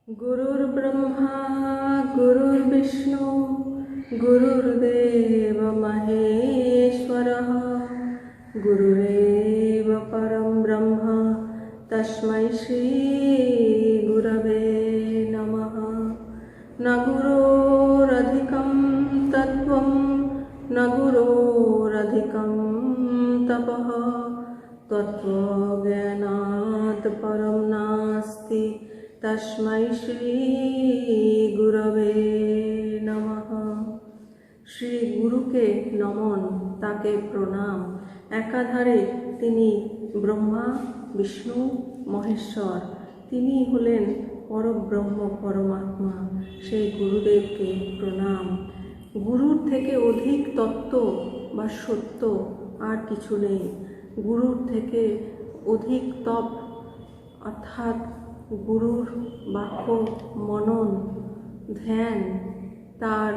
गुरुर्ब्रह्मा गुरुर्विष्णु गुरुर्देव महेश्वरः गुरुरेव परं ब्रह्म तस्मै श्री गुरवे नमः। न गुरोरधिकं तत्त्वं न गुरोरधिकं तपः तत्त्वज्ञानात् परं नास्ति तस्मै श्री गुरवे नमः। শ্রী গুরুকে নমন, তাকে প্রণাম। একাধারে তিনি ব্রহ্মা বিষ্ণু মহেশ্বর, তিনি হলেন পরব্রহ্ম পরমাত্মা। সেই গুরুদেবকে প্রণাম। গুরুর থেকে অধিক তত্ত্ব বা সত্য আর কিছু নেই। গুরুর থেকে অধিক তপ অর্থাৎ গুরুর বাক্য মনন ধ্যান, তার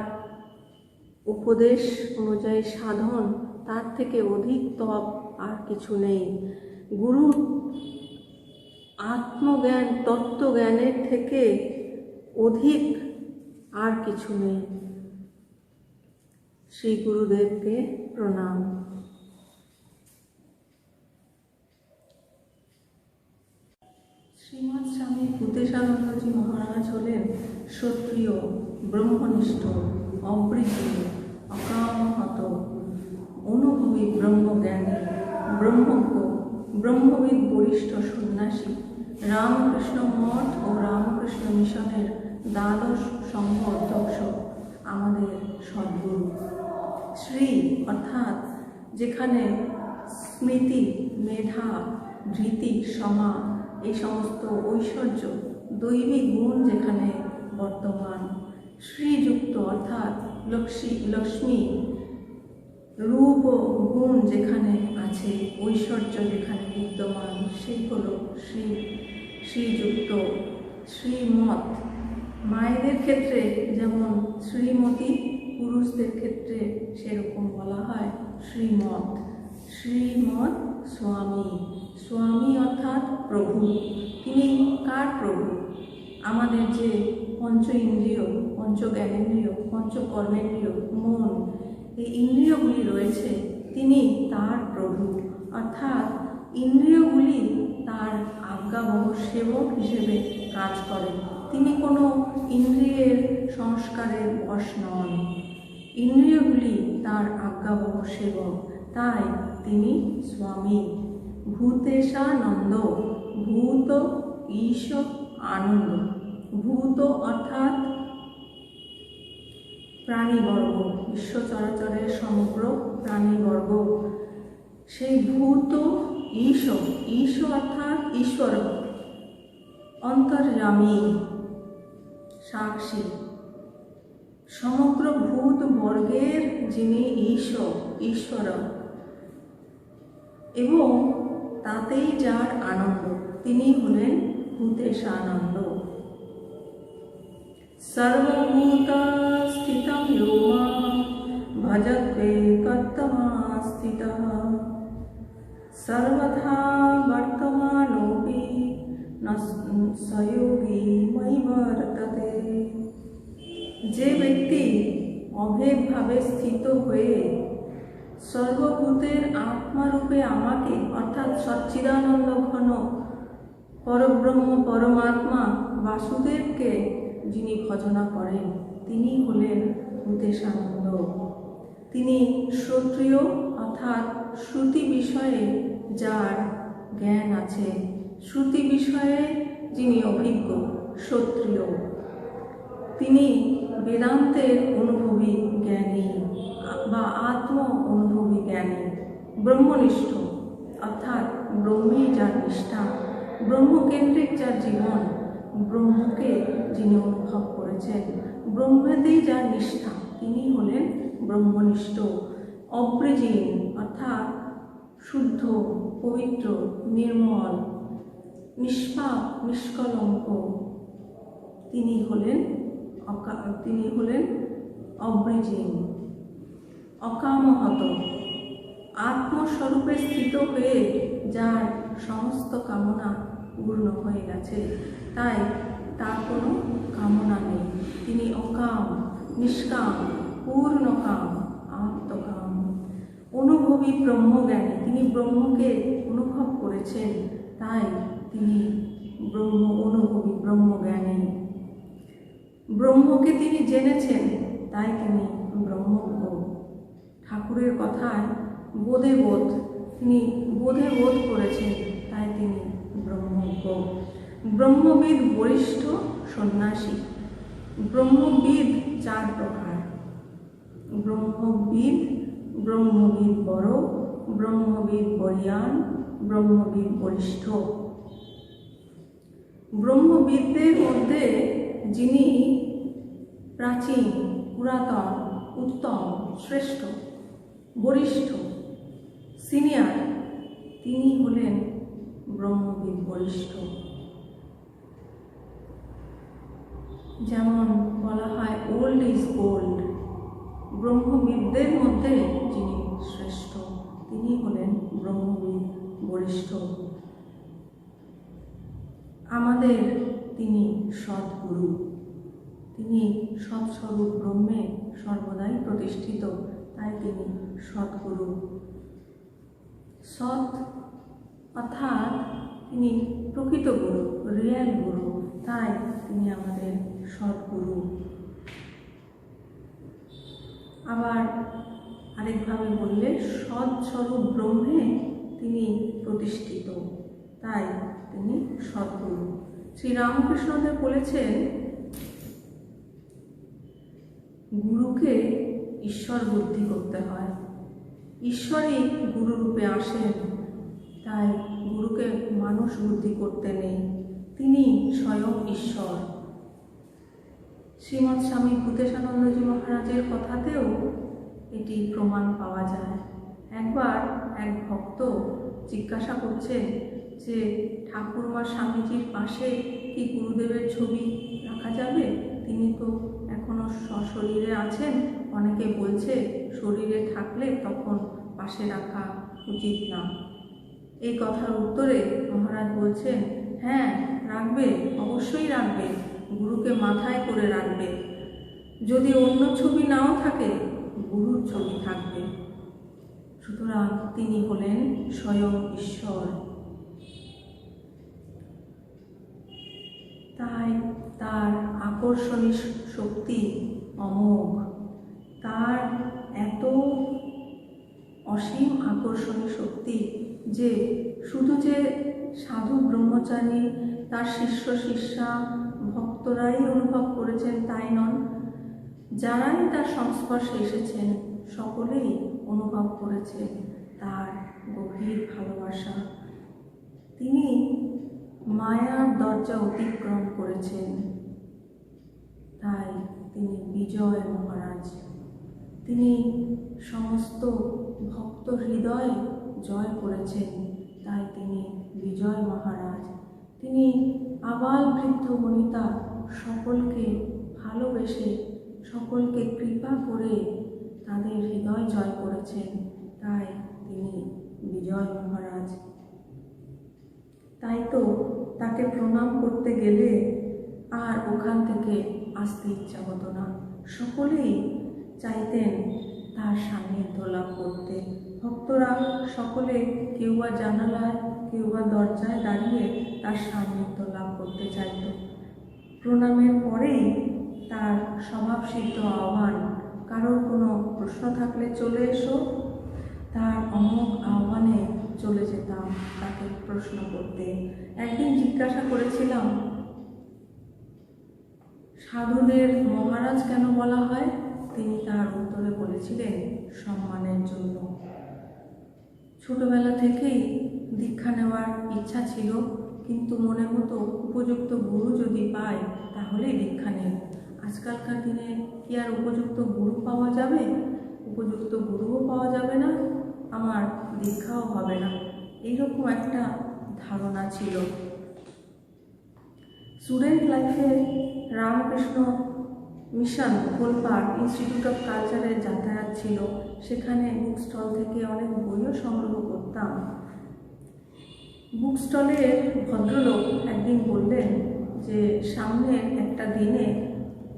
উপদেশ অনুযায়ী সাধন, তার থেকে অধিক তপ আর কিছু নেই। গুরুর আত্মজ্ঞান তত্ত্বজ্ঞানের থেকে অধিক আর কিছু নেই। শ্রী গুরুদেবকে প্রণাম। শ্রীমৎ স্বামী ভূতেশানন্দজি মহারাজ হলেন ক্ষত্রিয়, ব্রহ্মনিষ্ঠ, অবৃত্তি, অকামহত, অনুভবী ব্রহ্মজ্ঞানী, ব্রহ্মজ্ঞ, ব্রহ্মবিদ, বরিষ্ঠ সন্ন্যাসী, রামকৃষ্ণ মঠ ও রামকৃষ্ণ মিশনের দ্বাদশ সংঘ অধ্যক্ষ, আমাদের সদ্গুরু। শ্রী অর্থাৎ যেখানে স্মৃতি, মেধা, ধৃতি, সমা, এই সমস্ত ঐশ্বর্য দৈবিক গুণ যেখানে বর্তমান, শ্রীযুক্ত অর্থাৎ লক্ষ্মী রূপ গুণ যেখানে আছে, ঐশ্বর্য যেখানে বিদ্যমান, সেই হল শ্রীযুক্ত। শ্রীমৎ মায়েদের ক্ষেত্রে যেমন শ্রীমতী, পুরুষদের ক্ষেত্রে সেরকম বলা হয় শ্রীমৎ। শ্রীমৎ স্বামী, স্বামী অর্থাৎ প্রভু। তিনি কার প্রভু? আমাদের যে পঞ্চ ইন্দ্রিয়, পঞ্চ জ্ঞানেন্দ্রিয়, পঞ্চ কর্মেন্দ্রিয়, মন, এই ইন্দ্রিয়গুলি রয়েছে, তিনি তার প্রভু। অর্থাৎ ইন্দ্রিয়গুলি তার আজ্ঞাবহ সেবক হিসেবে কাজ করে। তিনি কোনো ইন্দ্রিয়ের সংস্কারের বশ নন। ইন্দ্রিয়গুলি তার আজ্ঞাবহ সেবক, তাই তিনি স্বামী। ভূতেশানন্দ, ভূত ঈশ আনন্দ। ভূত অর্থাৎ প্রাণীবর্গ, বিশ্ব চরাচরের সমগ্র প্রাণীবর্গ। সেই ভূত ঈশ, ঈশ অর্থাৎ ঈশ্বর, অন্তর্যামী, সাক্ষী। সমগ্র ভূত বর্গের যিনি ঈশ্বর এবং তাতেই যার আনন্দ, তিনি হলেন ভূতেশানন্দ। সর্বভূতস্থিতং ইয়ো মাং ভজতে কর্তমাস্থিতঃ সর্বথা বর্তমানোপি ন সয়োগী ময়ি বর্ততে। যে ব্যক্তি অভেদভাবে স্থিত হয়ে সর্বভূতের আত্মারূপে আমাকে অর্থাৎ সচ্চিদানন্দ ঘন পরব্রহ্ম পরমাত্মা বাসুদেবকে যিনি ভজনা করেন, তিনি হলেন ভূতেশানন্দ। তিনি ক্ষত্রিয় অর্থাৎ শ্রুতি বিষয়ে যার জ্ঞান আছে, শ্রুতি বিষয়ে যিনি অভিজ্ঞ, ক্ষত্রিয়। তিনি বেদান্তের অনুভবী জ্ঞানী বা আত্ম অনুভবী জ্ঞানী। ব্রহ্মনিষ্ঠ অর্থাৎ ব্রহ্মে যার নিষ্ঠা, ব্রহ্মকেন্দ্রিক যার জীবন, ব্রহ্মকে যিনি অনুভব করেছেন, ব্রহ্মেতেই যার নিষ্ঠা, তিনি হলেন ব্রহ্মনিষ্ঠ। অব্রিজীন অর্থাৎ শুদ্ধ, পবিত্র, নির্মল, নিষ্পাপ, নিষ্কলঙ্ক, তিনি হলেন অব্রিজীন। অকামহত, আত্মস্বরূপে স্থিত হয়ে যার সমস্ত কামনা পূর্ণ হয়ে গেছে, তাই তার কোনো কামনা নেই। তিনি অকাম, নিষ্কাম, পূর্ণকাম, আত্মকাম, অনুভবী ব্রহ্মজ্ঞানী। তিনি ব্রহ্মকে অনুভব করেছেন, তাই তিনি ব্রহ্ম অনুভবী, ব্রহ্মজ্ঞানী। ব্রহ্মকে তিনি জেনেছেন, তাই তিনি ব্রহ্মজ্ঞ। ঠাকুরের কথায় বোধে বোধ, তিনি বোধে বোধ করেছেন, তাই তিনি ব্রহ্মজ্ঞ। ব্রহ্মবিদ বরিষ্ঠ সন্ন্যাসী। ব্রহ্মবিদ 4 প্রকার: ব্রহ্মবিদ, ব্রহ্মবিদ বড়, ব্রহ্মবিদ বরিয়ান, ব্রহ্মবিদ বরিষ্ঠ। ব্রহ্মবিদদের মধ্যে যিনি প্রাচীন, পুরাতন, উত্তম, শ্রেষ্ঠ, বরিষ্ঠ, সিনিয়র, তিনি হলেন ব্রহ্মবিদ বরিষ্ঠ। যেমন বলা হয় ওল্ড ইজ গোল্ড। ব্রহ্মবিদদের মধ্যে যিনি শ্রেষ্ঠ, তিনি হলেন ব্রহ্মবিদ বরিষ্ঠ। আমাদের তিনি সদ্গুরু। তিনি সৎস্বরূপ ব্রহ্মে সর্বদাই প্রতিষ্ঠিত, তাই তিনি সদ্গুরু। সৎ অর্থাৎ তিনি প্রকৃত গুরু, রিয়েল গুরু, তাই তিনি আমাদের সদ্গুরু। আবার আরেকভাবে বললে সৎস্বরূপ ব্রহ্মে তিনি প্রতিষ্ঠিত, তাই তিনি সদ্গুরু। শ্রীরামকৃষ্ণদেব বলেছেন, গুরুকে ঈশ্বর বুদ্ধি করতে হয়। ঈশ্বরই গুরুরূপে আসেন, তাই গুরুকে মানুষ বুদ্ধি করতে নেই, তিনি স্বয়ং ঈশ্বর। শ্রীমৎ স্বামী ভূতেশানন্দজি মহারাজের কথাতেও এটি প্রমাণ পাওয়া যায়। একবার এক ভক্ত জিজ্ঞাসা করছেন যে ঠাকুরমা স্বামীজির পাশে কি গুরুদেবের ছবি রাখা যাবে? তিনি তো এখনো সশরীরে আছেন, অনেকে বলছে শরীরে থাকলে তখন পাশে রাখা উচিত না। এই কথার উত্তরে মহারাজ বলছেন, হ্যাঁ রাখবে, অবশ্যই রাখবে, গুরুকে মাথায় করে রাখবে। যদি অন্য ছবি নাও থাকে, গুরুর ছবি থাকবে। সুতরাং তিনি হলেন স্বয়ং ঈশ্বর। তাই তার আকর্ষণী শক্তি অমোঘ। তার এত অসীম আকর্ষণী শক্তি যে শুধু যে সাধু ব্রহ্মচারী, তার শিষ্য শিষ্যা, ভক্তরাই অনুভব করেছেন তাই নন, যারাই তার সংস্পর্শে এসেছেন সকলেই অনুভব করেছেন তার গভীর ভালোবাসা। তিনি মায়ার দরজা অতিক্রম করেছেন, তাই তিনি বিজয় মহারাজ। তিনি সমস্ত ভক্ত হৃদয় জয় করেছেন, তাই তিনি বিজয় মহারাজ। তিনি আবাল বৃদ্ধ বনিতা সকলকে ভালোবেসে, সকলকে কৃপা করে তাদের হৃদয় জয় করেছেন, তাই তিনি বিজয় মহারাজ। তাই তো তাকে প্রণাম করতে গেলে আর ওখান থেকে আসতে ইচ্ছা হতো না। সকলেই চাইতেন তার সান্নিধ্য লাভ করতে। ভক্তরা সকলে কেউ বা জানালায়, কেউ বা দরজায় দাঁড়িয়ে তার সান্নিধ্য লাভ করতে চাইত। প্রণামের পরেই তার স্বভাবসিদ্ধ আহ্বান, কারোর কোনো প্রশ্ন থাকলে চলে এসো, তার অমোঘ আহ্বানে চলে যেতাম তাকে প্রশ্ন করতে। একদিন জিজ্ঞাসা করেছিলাম, সাধুদের মহারাজ কেন বলা হয়? তিনি তার উত্তরে বলেছিলেন, সম্মানের জন্য। ছোটবেলা থেকেই দীক্ষা নেওয়ার ইচ্ছা ছিল, কিন্তু মনে হতো উপযুক্ত গুরু যদি পাই তাহলেই দীক্ষা নেব। আজকালকার দিনে কি আর উপযুক্ত গুরু পাওয়া যাবে? উপযুক্ত গুরুও পাওয়া যাবে না, আমার দীক্ষাও হবে না, এইরকম একটা ধারণা ছিল। স্টুডেন্ট লাইফে রামকৃষ্ণ মিশন গোলপাড় ইনস্টিটিউট অফ কালচারের যাতায়াত ছিল। সেখানে বুক স্টল থেকে অনেক বইও সংগ্রহ করতাম। বুক স্টলের ভদ্রলোক একদিন বললেন যে সামনের একটা দিনে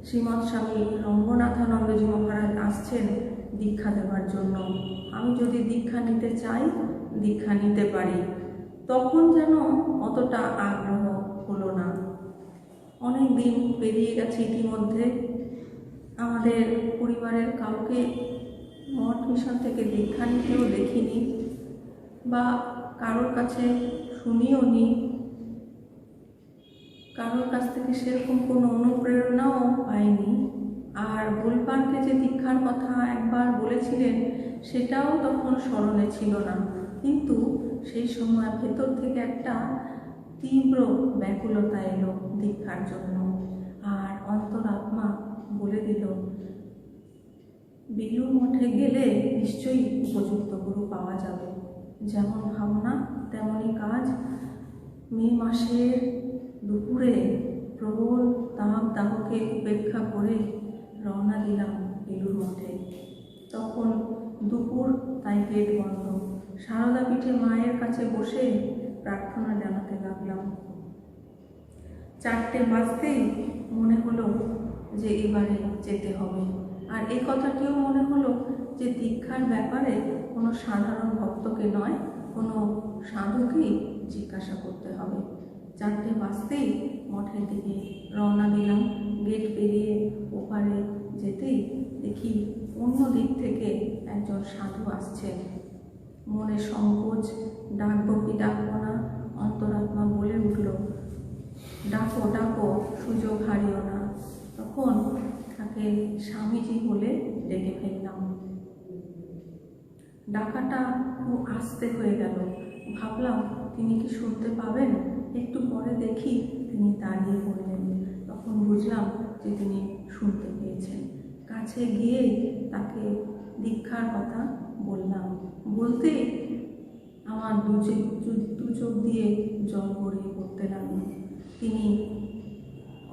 শ্রীমৎ স্বামী রঙ্গনাথানন্দজি মহারাজ আসছেন দীক্ষা দেওয়ার জন্য। আমি যদি দীক্ষা নিতে চাই, দীক্ষা নিতে পারি। তখন যেন অতটা আগ্রহ হলো না। অনেক দিন পেরিয়ে গেছে ইতিমধ্যে। আমাদের পরিবারের কাউকে মঠ মিশন থেকে দীক্ষা নিতেও দেখিনি বা কারোর কাছে শুনিও নি। কারোর কাছ থেকে সেরকম কোনো অনুপ্রেরণাও পাইনি। আর গোলপানকে যে দীক্ষার কথা একবার বলেছিলেন সেটাও তখন স্মরণে ছিল না। কিন্তু সেই সময় ভেতর থেকে একটা তীব্র ব্যাকুলতা এলো দীক্ষার জন্য। আর অন্তরাত্মা বলে দিল, বেলুড় মঠে গেলে নিশ্চয়ই উপযুক্ত গুরু পাওয়া যাবে। যেমন ভাবনা তেমনই কাজ। মে মাসের দুপুরে প্রবল তাপ দাহকে উপেক্ষা করে রওনা দিলাম বেলুড় মঠে। তখন দুপুর, তাই গেট বন্ধ। সারদা পীঠে মায়ের কাছে বসে প্রার্থনা জানাতে লাগলাম। 4টে বাজতেই মনে হলো যে এবারে যেতে হবে। আর এই কথাটিও মনে হলো যে দীক্ষার ব্যাপারে কোনো সাধারণ ভক্তকে নয়, কোনো সাধুকেই জিজ্ঞাসা করতে হবে। 4টে বাজতেই মঠের দিকে রওনা দিলাম। গেট পেরিয়ে ওপারে যেতেই দেখি অন্য দিক থেকে একজন সাধু আসছেন। মনে সংকোচ, ডাকবো কি ডাকবো না, অন্তরাত্মা বলে উঠল, ডাকো ডাকো, সুযোগ হারিও না। তখন তাকে স্বামীজি বলে ডেকে ফেললাম। ডাকাটা খুব আস্তে হয়ে গেল। ভাবলাম তিনি কি শুনতে পাবেন। একটু পরে দেখি তিনি দাঁড়িয়ে পড়লেন। তখন বুঝলাম যে তিনি শুনতে পেয়েছেন। কাছে গিয়ে তাকে দীক্ষার কথা বললাম। বলতে আমার দু চোখ দিয়ে জল গড়িয়ে পড়তে লাগলো। তিনি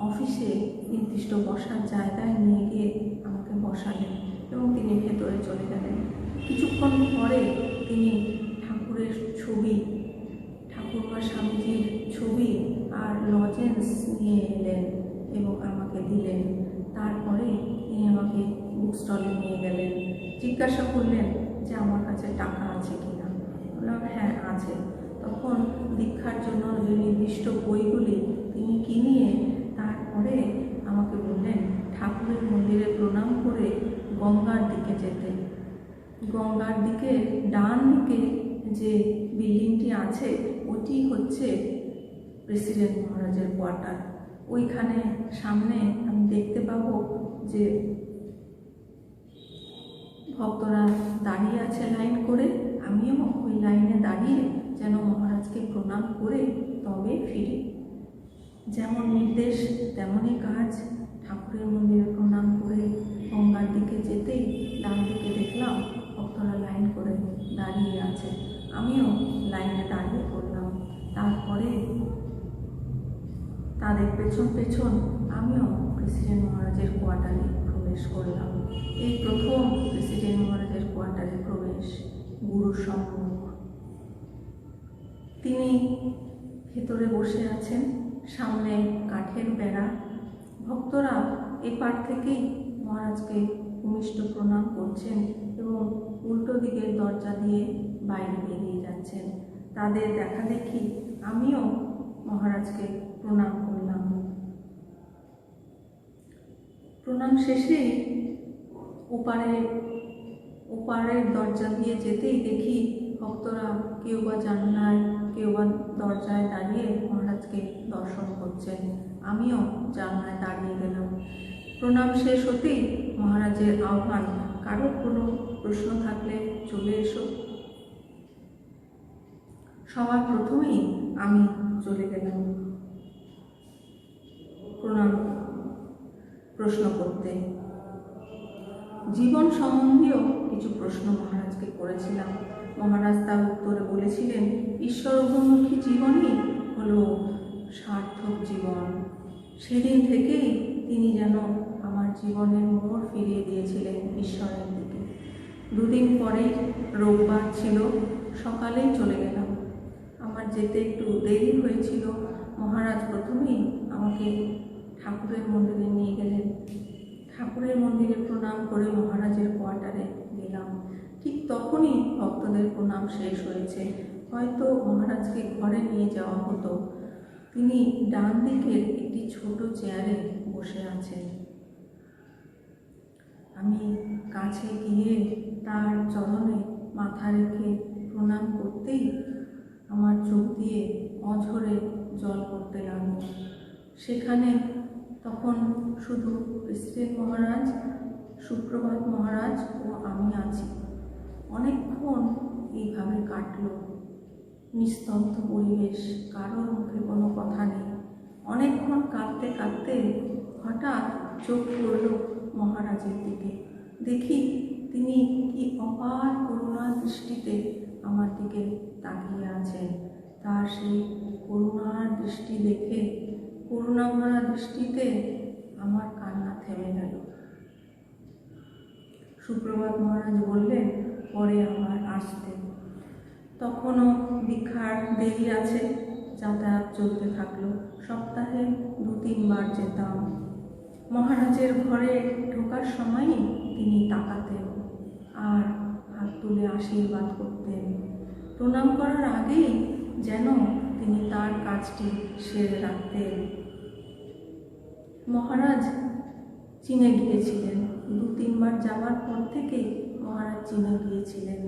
অফিসে নির্দিষ্ট বসার জায়গায় নিয়ে গিয়ে আমাকে বসালেন এবং তিনি ভেতরে চলে গেলেন। কিছুক্ষণ পরে তিনি ঠাকুরের ছবি, ঠাকুরমা স্বামীজির ছবি আর লজেন্স নিয়ে এলেন এবং আমাকে দিলেন। তারপরে তিনি আমাকে বুক স্টলে নিয়ে গেলেন। জিজ্ঞাসা করলেন যে আমার কাছে টাকা আছে কিনা। বললাম হ্যাঁ আছে। তখন দীক্ষার জন্য যে নির্দিষ্ট বইগুলি তিনি কিনিয়ে তারপরে আমাকে বললেন ঠাকুরের মন্দিরে প্রণাম করে গঙ্গার দিকে যেতে। গঙ্গার দিকে ডান দিকে যে বিল্ডিংটি আছে ওটি হচ্ছে প্রেসিডেন্ট মহারাজের কোয়ার্টার। ওইখানে সামনে আমি দেখতে পাবো যে ভক্তরা দাঁড়িয়ে আছে লাইন করে। আমিও ওই লাইনে দাঁড়িয়ে যেন মহারাজকে প্রণাম করে তবে ফিরি। যেমন নির্দেশ তেমনই কাজ। ঠাকুরের মন্দিরে প্রণাম করে গঙ্গার দিকে যেতেই ডান দিকে দেখলাম ভক্তরা লাইন করে দাঁড়িয়ে আছে। আমিও লাইনে দাঁড়িয়ে পড়লাম। তারপরে তাদের পেছন পেছন আমিও প্রেসিডেন্ট মহারাজের কোয়ার্টারে প্রবেশ করলাম। এই প্রথম প্রেসিডেন্ট মহারাজের কোয়ার্টারে প্রবেশ, গুরুর সম্মুখ। তিনি ভেতরে বসে আছেন, সামনে কাঠের বেড়া। ভক্তরা এপার থেকেই মহারাজকে ভূমিষ্ঠ প্রণাম করছেন এবং উল্টো দিকের দরজা দিয়ে বাইরে বেরিয়ে যাচ্ছেন। তাদের দেখা দেখি আমিও মহারাজকে প্রণাম করলাম। প্রণাম শেষেই ওপারের দরজা দিয়ে যেতেই দেখি ভক্তরা কেউ বা জানলায় কেউ বা দরজায় দাঁড়িয়ে মহারাজকে দর্শন করছেন। আমিও জানলায় দাঁড়িয়ে গেলাম। প্রণাম শেষ হতেই মহারাজের আহ্বান, কারোর কোনো প্রশ্ন থাকলে চলে এসো। সবার প্রথমেই আমি চলে গেলাম প্রশ্ন করতে। জীবন সম্বন্ধীয় কিছু প্রশ্ন মহারাজকে করেছিলাম। মহারাজ তার উত্তরে বলেছিলেন, ঈশ্বর অভিমুখী জীবনই হলো সার্থক জীবন। সেদিন থেকেই তিনি যেন আমার জীবনের মোড় ফিরিয়ে দিয়েছিলেন ঈশ্বরের দিকে। 2 দিন পরে রোববার ছিল, সকালেই চলে গেলাম। আমার যেতে একটু দেরি হয়েছিল। মহারাজ প্রথমেই আমাকে ঠাকুরের মন্দিরে নিয়ে গেলেন। ঠাকুরের মন্দিরে প্রণাম করে মহারাজের কোয়ার্টারে গেলাম। ঠিক তখনই ভক্তদের প্রণাম শেষ হয়েছে। হয়তো মহারাজকে ঘরে নিয়ে যাওয়া হতো। তিনি ডান দিকের একটি ছোট চেয়ারে বসে আছেন। আমি কাছে গিয়ে তার চরণে মাথা রেখে প্রণাম করতেই আমার চোখ দিয়ে অঝরে জল পড়তে লাগলো। সেখানে তখন শুধু প্রেসিডেন্ট মহারাজ, সুপ্রভাত মহারাজ ও আমি আছি। অনেকক্ষণ এইভাবে কাটলো। নিস্তব্ধ পরিবেশ, কারোর মুখে কোনো কথা নেই। অনেকক্ষণ কাঁদতে কাঁদতে হঠাৎ চোখ পড়ল মহারাজের দিকে। দেখি তিনি কি অপার করুণা দৃষ্টিতে আমার দিকে তাকিয়ে আছেন। তার সেই করুণার দৃষ্টি দেখে, করুণাভরা দৃষ্টিতে আমার কান্না থেমে গেল। সুপ্রভাত মহারাজ বললেন পরে আবার আসতে। তখনও দীক্ষার দেরি আছে। যাতায়াত চলতে থাকলো। সপ্তাহে 2-3 বার যেতাম। মহারাজের ঘরে ঢোকার সময়ই তিনি তাকাতেন আর হাত তুলে আশীর্বাদ করতেন। প্রণাম করার আগেই যেন তিনি তার কাজটি সেরে রাখতেন। মহারাজ চীনে গিয়েছিলেন। 2-3 বার যাওয়ার পর থেকে মহারাজ চীনে গিয়েছিলেন।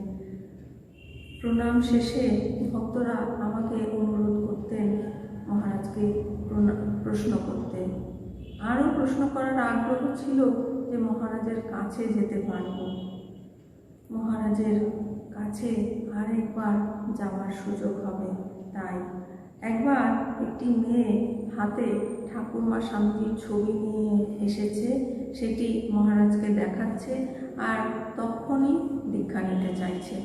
প্রণাম শেষে ভক্তরা আমাকে অনুরোধ করতেন মহারাজকে প্রশ্ন করতে। আরও প্রশ্ন করার আগ্রহ ছিল যে মহারাজের কাছে যেতে পারব। মহারাজের কাছে আরেকবার যাওয়ার সুযোগ হবে। তাই একবার একটি মেয়ে হাতে ঠাকুরমা স্বামীজির ছবি নিয়ে এসেছে। সেটি মহারাজকে দেখাচ্ছে আর তখনই দীক্ষা নিতে চাইছে।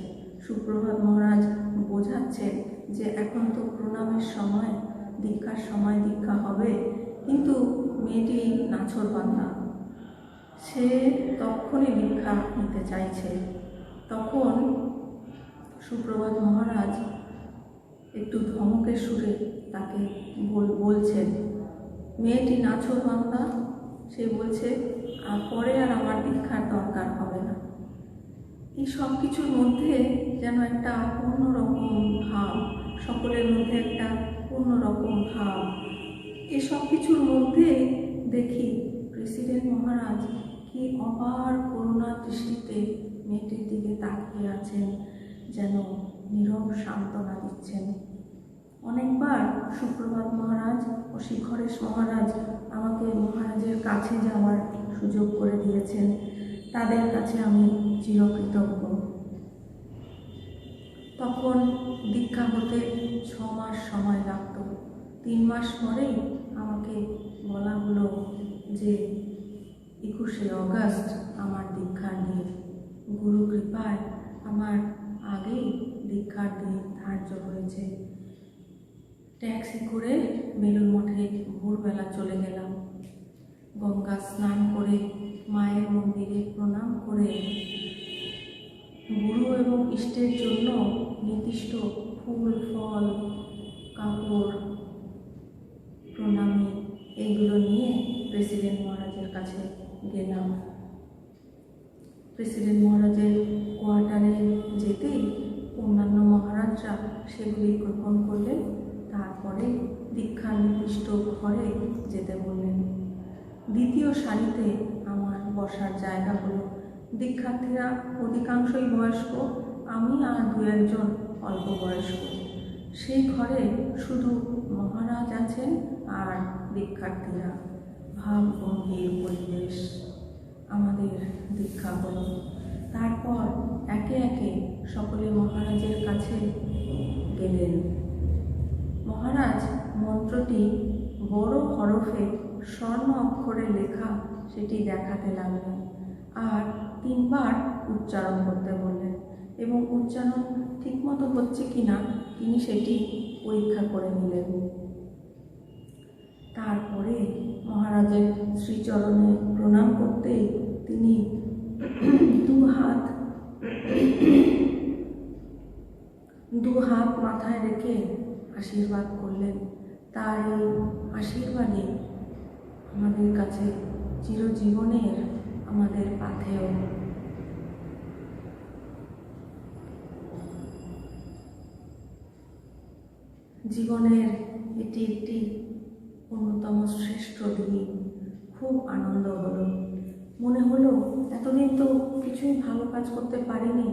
সুপ্রভাত মহারাজ বোঝাচ্ছেন যে এখন তো প্রণামের সময়, দীক্ষার সময় দীক্ষা হবে, কিন্তু মেয়েটি নাছোড়বান্দা, সে তখনই দীক্ষা নিতে চাইছে। তখন সুপ্রভাত মহারাজ একটু ধমকের সুরে তাকে বলছেন, মেয়েটি নাছোড়বান্দা, সে বলছে আর পরে আর আমার দীক্ষার দরকার হবে না। এই সব কিছুর মধ্যে যেন একটা অন্যরকম ভাব, সকলের মধ্যে একটা অন্যরকম ভাব। এসব কিছুর মধ্যে দেখি প্রেসিডেন্ট মহারাজ কি অপার করুণা দৃষ্টিতে মেয়েটির দিকে তাকিয়ে আছেন, যেন নীরব সান্ত্বনা দিচ্ছেন। অনেকবার সুপ্রভাত মহারাজ ও শিখরেশ মহারাজ আমাকে মহারাজের কাছে যাওয়ার সুযোগ করে দিয়েছেন। তাদের কাছে আমি চিরকৃতজ্ঞ। তখন দীক্ষা হতে 6 মাস সময় লাগত। 3 মাস পরেই আমাকে বলা হলো যে 21শে অগাস্ট আমার দীক্ষার দিন। গুরু কৃপায় আমার আগেই দীক্ষার দিন ধার্য হয়েছে। ট্যাক্সি করে বেলুড় মঠে ভোরবেলা চলে গেলাম। গঙ্গা স্নান করে মায়ের মন্দিরে প্রণাম করে গুরু এবং ইষ্টের জন্য নির্দিষ্ট ফুল, ফল, কাপড়, প্রণামী এইগুলো নিয়ে প্রেসিডেন্ট মহারাজের কাছে গেলাম। প্রেসিডেন্ট মহারাজের কোয়ার্টারে যেতেই অন্যান্য মহারাজরা সেগুলি গ্রহণ করলেন। তারপরে দীক্ষার নির্দিষ্ট ঘরে যেতে বললেন। দ্বিতীয় সারিতে আমার বসার জায়গা হলো। দীক্ষার্থীরা অধিকাংশই বয়স্ক, আমি আর 2-1 অল্প বয়স্ক। সেই ঘরে শুধু মহারাজ আছেন আর দীক্ষার্থীরা। ভাব গম্ভীর পরিবেশ। আমাদের দীক্ষা হলো। তারপর একে একে সকলে মহারাজের কাছে গেলেন। মহারাজ মন্ত্রটি বড় হরফে স্বর্ণ অক্ষরে লেখা সেটি দেখাতে লাগলেন আর 3 বার উচ্চারণ করতে বললেন এবং উচ্চারণ ঠিকমতো হচ্ছে কিনা তিনি সেটি পরীক্ষা করে নিলেন। তারপরে মহারাজের শ্রীচরণে প্রণাম করতে তিনি 2 হাত মাথায় রেখে আশীর্বাদ করলেন। তার এই আশীর্বাদই আমাদের কাছে চিরজীবনের আমাদের পাথেয়। জীবনের এটি একটি অন্যতম শ্রেষ্ঠ দিন। খুব আনন্দ হলো, মনে হলো এতদিন তো কিছুই ভালো কাজ করতে পারিনি,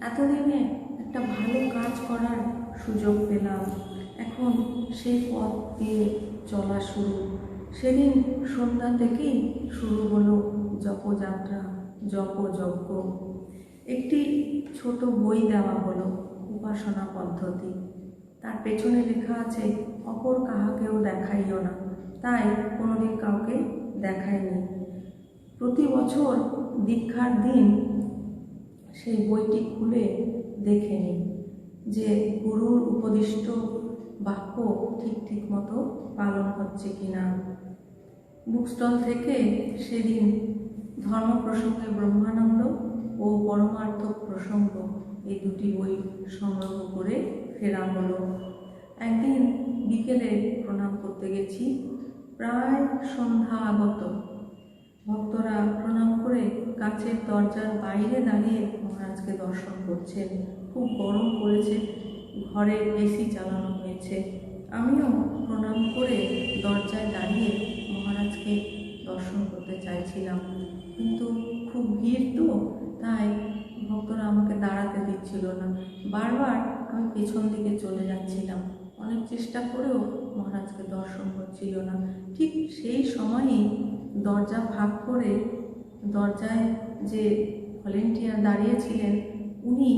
এতদিনে একটা ভালো কাজ করার সুযোগ পেলাম, এখন সেই পথ দিয়ে চলা শুরু। সেদিন সন্ধ্যা থেকেই শুরু হলো জপযাত্রা, জপযজ্ঞ। একটি ছোট বই দেওয়া হলো, উপাসনা পদ্ধতি। তার পেছনে লেখা আছে, অপর কাহাকেও দেখাইও না। তাই কোনোদিন কাউকে দেখায়নি। প্রতি বছর দীক্ষার দিন সেই বইটি খুলে দেখে নিই যে গুরুর উপদিষ্ট বাক্য ঠিক মতো পালন হচ্ছে কিনা। বুক স্টল থেকে সেদিন ধর্ম প্রসঙ্গে ব্রহ্মানন্দ ও পরমার্থ প্রসঙ্গ এই দুটি বই সংগ্রহ করে ফেরা হলো। একদিন বিকেলে প্রণাম করতে গেছি, প্রায় সন্ধ্যা আগত। ভক্তরা প্রণাম করে কাছের দরজার বাইরে দাঁড়িয়ে মহারাজকে দর্শন করছেন। খুব গরম পড়েছে, ঘরে এসি চালানো হয়েছে। আমিও প্রণাম করে দরজায় দাঁড়িয়ে মহারাজকে দর্শন করতে চাইছিলাম, কিন্তু খুব ভিড় তো, তাই ভক্তরা আমাকে দাঁড়াতে দিচ্ছিল না। বারবার আমি পেছন দিকে চলে যাচ্ছিলাম, অনেক চেষ্টা করেও মহারাজকে দর্শন হচ্ছিল না। ঠিক সেই সময়ই দরজা ফাঁক করে দরজায় যে ভলেন্টিয়ার দাঁড়িয়েছিলেন, উনি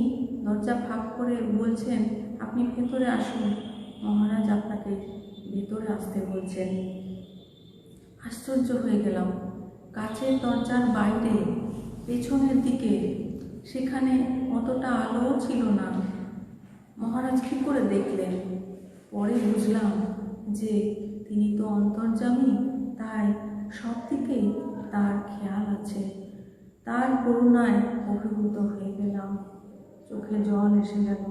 দরজা ফাঁক করে বলছেন, আপনি ভেতরে আসুন, মহারাজ আপনাকে ভেতরে আসতে বলছেন। আশ্চর্য হয়ে গেলাম। কাছের দরজার বাইরে পেছনের দিকে সেখানে অতটা আলোও ছিল না। মহারাজ কী করে দেখলেন? পরে বুঝলাম যে তিনি তো অন্তর্যামী, তাই সব দিকেই তার খেয়াল আছে। তার করুণায় অভিভূত হয়ে গেলাম, চোখে জল এসে গেল।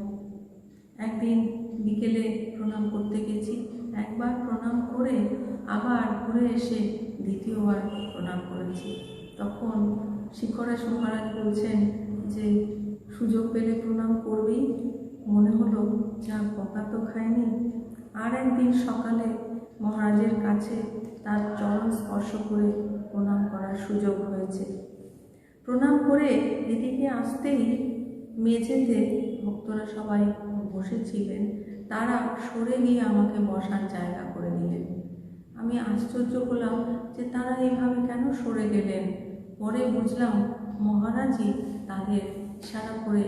একদিন বিকেলে প্রণাম করতে গেছি, একবার প্রণাম করে আবার ঘুরে এসে দ্বিতীয়বার প্রণাম করেছি। তখন শিখরেশ মহারাজ বলছেন যে সুযোগ পেলে প্রণাম করবি। মনে হলো যা বকা তো খায়নি। আর একদিন সকালে মহারাজের কাছে তার চরণ স্পর্শ করে প্রণাম করার সুযোগ হয়েছে। প্রণাম করে এদিকে আসতেই মেঝেতে ভক্তরা সবাই বসেছিলেন, তারা সরে গিয়ে আমাকে বসার জায়গা করে দিলেন। আমি আশ্চর্য হলাম যে তারা এইভাবে কেন সরে গেলেন। পরে বুঝলাম মহারাজই তাদের ইশারা করে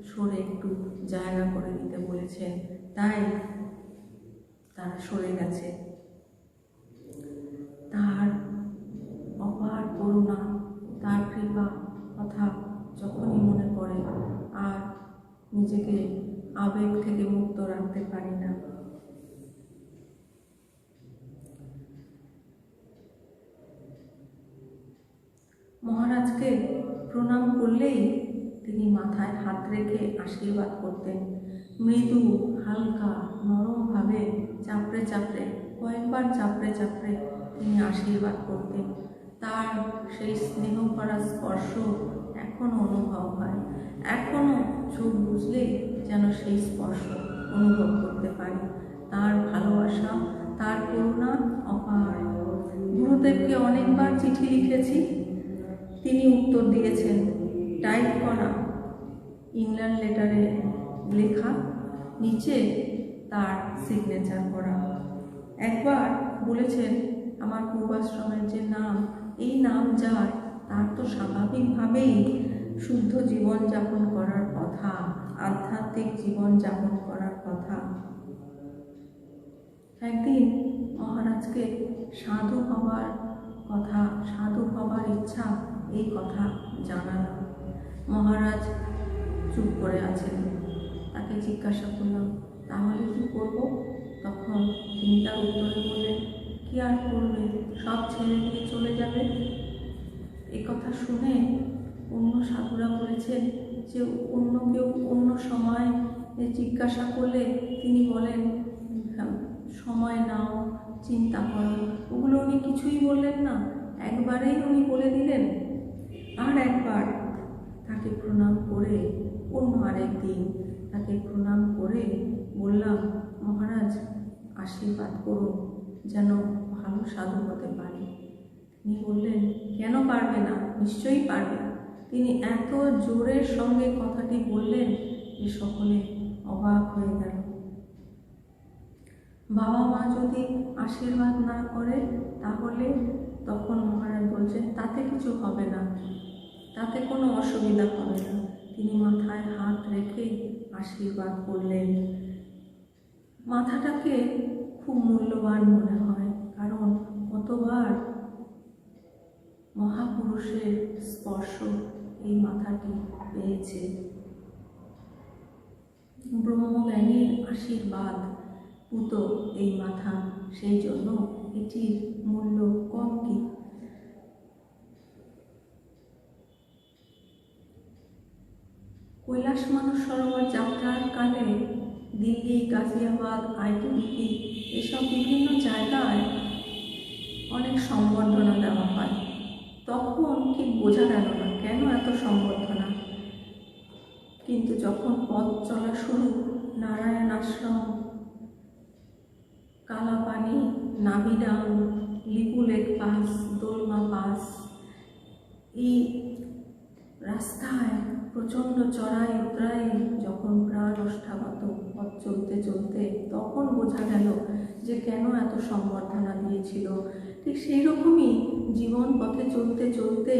সরে একটু জায়গা করে দিতে বলেছেন, তাই তারা সরে গেছে। তার অপার করুণা, তার কৃপা কথা যখনই মনে পড়ে আর নিজেকে আবেগ থেকে মুক্ত রাখতে পারি না। মহারাজকে প্রণাম করলেই তিনি মাথায় হাত রেখে আশীর্বাদ করতেন। মৃদু, হালকা, নরমভাবে চাপড়ে চাপড়ে, কয়েকবার চাপড়ে চাপড়ে তিনি আশীর্বাদ করতেন। তার সেই স্নেহ করা স্পর্শ এখনও অনুভব হয়। এখনও চোখ বুঝলেই যেন সেই স্পর্শ অনুভব করতে পারি। তার ভালোবাসা, তার করুণা অপার। গুরুদেবকে অনেকবার চিঠি লিখেছি, তিনি উত্তর দিয়েছেন। টাইপ করা ইংল্যান্ড লেটারে লেখা, নিচে তার সিগনেচার করা। একবার বলেছেন, আমার পূর্বাশ্রমের যে নাম, এই নাম যার, তার তো স্বাভাবিকভাবেই শুদ্ধ জীবনযাপন করার কথা, আধ্যাত্মিক জীবনযাপন করার কথা। একদিন মহারাজকে সাধু হবার কথা, সাধু হবার ইচ্ছা, এই কথা জানালাম। মহারাজ চুপ করে আছেন। তাকে জিজ্ঞাসা করলাম, তাহলে কি করব? তখন তিনি তার উত্তরে বললেন, কি আর করবে, সব ছেড়ে দিয়ে চলে যাবে। এ কথা শুনে অন্য সাধুরা বলেছেন যে অন্য কেউ অন্য সময় জিজ্ঞাসা করলে তিনি বলেন, সময় নাও, চিন্তা করো, ওগুলো উনি কিছুই বললেন না, একবারেই উনি বলে দিলেন। আর একবার তাকে প্রণাম করে, অন্য আরেক দিন তাকে প্রণাম করে বললাম, মহারাজ আশীর্বাদ করুন যেন ভালো সাধু হতে পারি। তিনি বললেন, কেন পারবে না, নিশ্চয়ই পারবে। তিনি এত জোরের সঙ্গে কথাটি বললেন যে সকলে অবাক হয়ে গেল। বাবা মা যদি আশীর্বাদ না করে তাহলে তখন মহারাজ বলছেন তাতে কিছু হবে না, তাতে কোনো অসুবিধা হবে না। তিনি মাথায় হাত রেখে আশীর্বাদ করলেন। মাথাটাকে খুব মূল্যবান মনে হয়, কারণ কতবার মহাপুরুষের স্পর্শ এই মাথাটি পেয়েছে। ব্রহ্মজ্ঞানীর আশীর্বাদ পুত এই মাথা, সেই জন্য এটির মূল্য কম কি। কৈলাস মানসরোবর যাত্রার কালে দিল্লি, গাজিয়াবাদ, আইটিবিপি এসব বিভিন্ন জায়গায় অনেক সম্বর্ধনা দেওয়া হয়। তখন ঠিক বোঝা গেল না কেন এত সম্বর্ধনা, কিন্তু যখন পথ চলা শুরু, নারায়ণ আশ্রম, কালাপানি, নাবিডাং, লিপুলেক পাস, দোলমা পাস, এই রাস্তায় প্রচণ্ড চড়াই উতরাই যখন প্রাণ ওষ্ঠাগত পথ চলতে চলতে, তখন বোঝা গেল যে কেন এত সম্বর্ধনা দিয়েছিল। ঠিক সেই রকমই জীবন পথে চলতে চলতে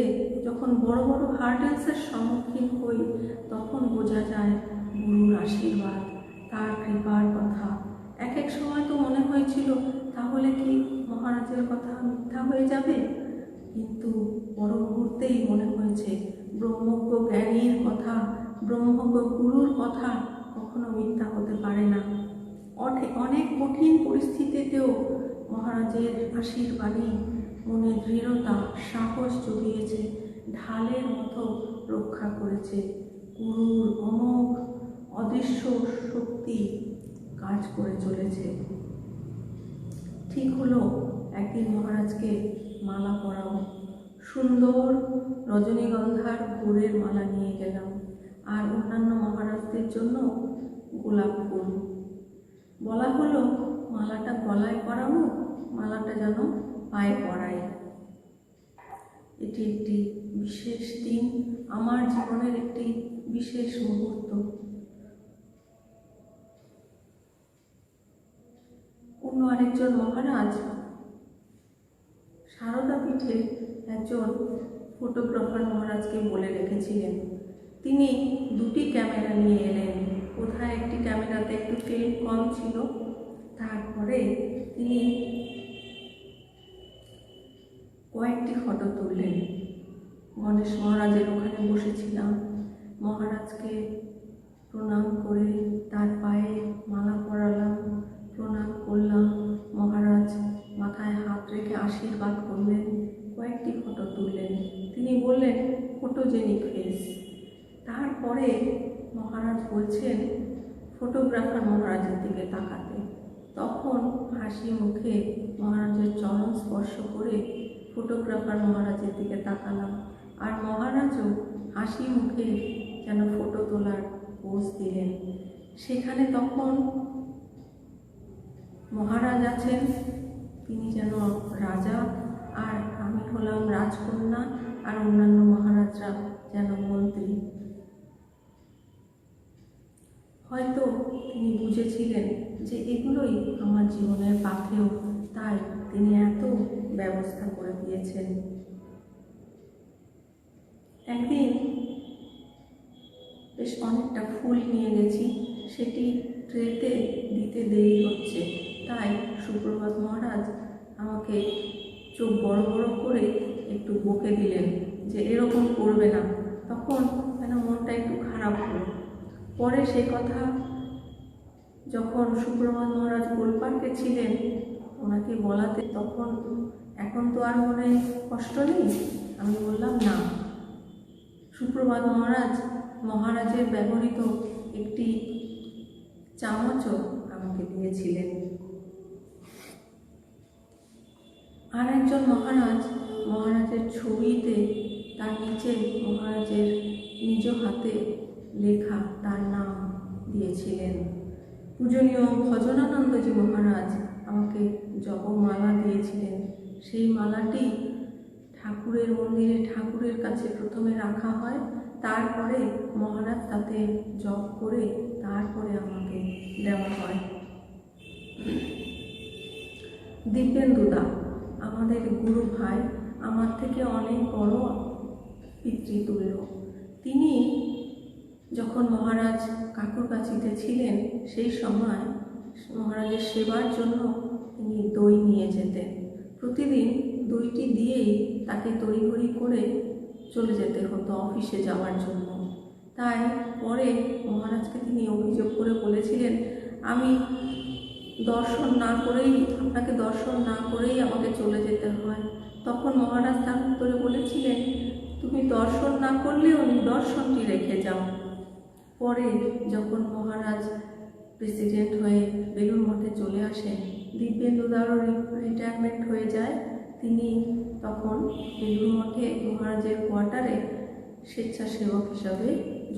যখন বড় বড় হার্ডেলসের সম্মুখীন হই, তখন বোঝা যায় গুরুর আশীর্বাদ, তার কৃপার কথা। এক এক সময় তো মনে হয়েছিল তাহলে কি মহারাজের কথা মিথ্যা হয়ে যাবে, কিন্তু পর মুহূর্তেই মনে হয়েছে ব্রহ্মজ্ঞ জ্ঞানীর কথা, ব্রহ্মজ্ঞ গুরুর কথা কখনো মিথ্যা হতে পারে না। অনেক কঠিন পরিস্থিতিতেও মহারাজের আশীর্বাদই মনে দৃঢ়তা, সাহস জুগিয়েছে, ঢালের মতো রক্ষা করেছে। গুরুর অমোঘ অদৃশ্য শক্তি কাজ করে চলেছে। ঠিক হলো একদিন মহারাজকে মালা পরাবো। সুন্দর রজনীগন্ধার ফুলের মালা নিয়ে গেলাম, আর অন্যান্য মহারাজদের জন্য গোলাপ ফুল। বলা হলো মালাটা গলায় পরাবো, মালাটা যেন পায়ে পরাই। এটি একটি বিশেষ দিন, আমার জীবনের একটি বিশেষ মুহূর্ত। অন্য আরেকজন মহারাজ সারদা পীঠে একজন ফটোগ্রাফার মহারাজকে বলে রেখেছিলেন। তিনি দুটি ক্যামেরা নিয়ে এলেন। কোথায় একটি ক্যামেরাতে একটু ফিল্ম কম ছিল, তারপরে তিনি কয়েকটি ফটো তুললেন। গণেশ মহারাজের ওখানে বসেছিলাম, মহারাজকে প্রণাম করে তার পায়ে মালা পরালাম, প্রণাম করলাম। মহারাজ মাথায় হাত রেখে আশীর্বাদ করলেন, কয়েকটি ফটো তুললেন। তিনি বললেন ফটোজেনিক ফেস। তারপরে মহারাজ বলছেন ফটোগ্রাফার মহারাজের দিকে তাকাতে। তখন হাসি মুখে মহারাজের চরণ স্পর্শ করে ফটোগ্রাফার মহারাজের দিকে তাকালাম, আর মহারাজও হাসি মুখে যেন ফটো তোলার পোজ দিলেন। সেখানে তখন মহারাজ আছেন, তিনি যেন রাজা, আর আমি হলাম রাজকন্যা, আর অন্যান্য মহারাজরা যেন মন্ত্রী। হয়তো তিনি বুঝেছিলেন যে এগুলোই আমার জীবনের পাথেয়, তাই তিনি এত ব্যবস্থা করে দিয়েছেন। একদিন বেশ অনেকটা ফুল নিয়ে গেছি, সেটি ট্রেতে দিতে দেরি হচ্ছে, তাই সুপ্রভাত মহারাজ আমাকে চোখ বড় বড় করে একটু বকে দিলেন যে এরকম করবে না। তখন যেন মনটা একটু খারাপ হলো। পরে সে কথা যখন সুপ্রভাত মহারাজ গোলপার্কে ছিলেন ওনাকে বলাতে, তখন এখন তো আর মনে কষ্ট নেই। আমি বললাম না, সুপ্রভাত মহারাজের ব্যবহৃত একটি চামচও আমাকে দিয়েছিলেন। আর একজন মহারাজের ছবিতে তার নিচে মহারাজের নিজ হাতে লেখা তার নাম দিয়েছিলেন। পূজনীয় ভজনানন্দজি মহারাজ আমাকে জপমালা দিয়েছিলেন। সেই মালাটি ঠাকুরের মন্দিরে ঠাকুরের কাছে প্রথমে রাখা হয়, তারপরে মহারাজ তাতে জপ করে তারপরে আমাকে দেওয়া হয়। দিব্যেন্দুদা আমাদের গুরু ভাই, আমার থেকে অনেক বড় পিতৃতুল্য। তিনি যখন মহারাজ কাকুরকাছিতে ছিলেন সেই সময় মহারাজের সেবার জন্য তিনি দই নিয়ে যেতেন। প্রতিদিন দইটি দিয়েই তাকে তড়িঘড়ি করে চলে যেতে হতো অফিসে যাওয়ার জন্য। তাই পরে মহারাজকে তিনি অভিযোগ করে বলেছিলেন, আমি আপনাকে দর্শন না করেই আমাকে চলে যেতে হয়। তখন মহারাজ তার উত্তরে বলেছিলেন, তুমি দর্শন না করলেও নিদর্শনটি রেখে যাও। পরে যখন মহারাজ প্রেসিডেন্ট হয়ে বেলুড় মঠে চলে আসেন, দিব্যেন্দুদারও রিটায়ারমেন্ট হয়ে যায়। তিনি তখন বেলুড় মঠে মহারাজের কোয়ার্টারে স্বেচ্ছাসেবক হিসাবে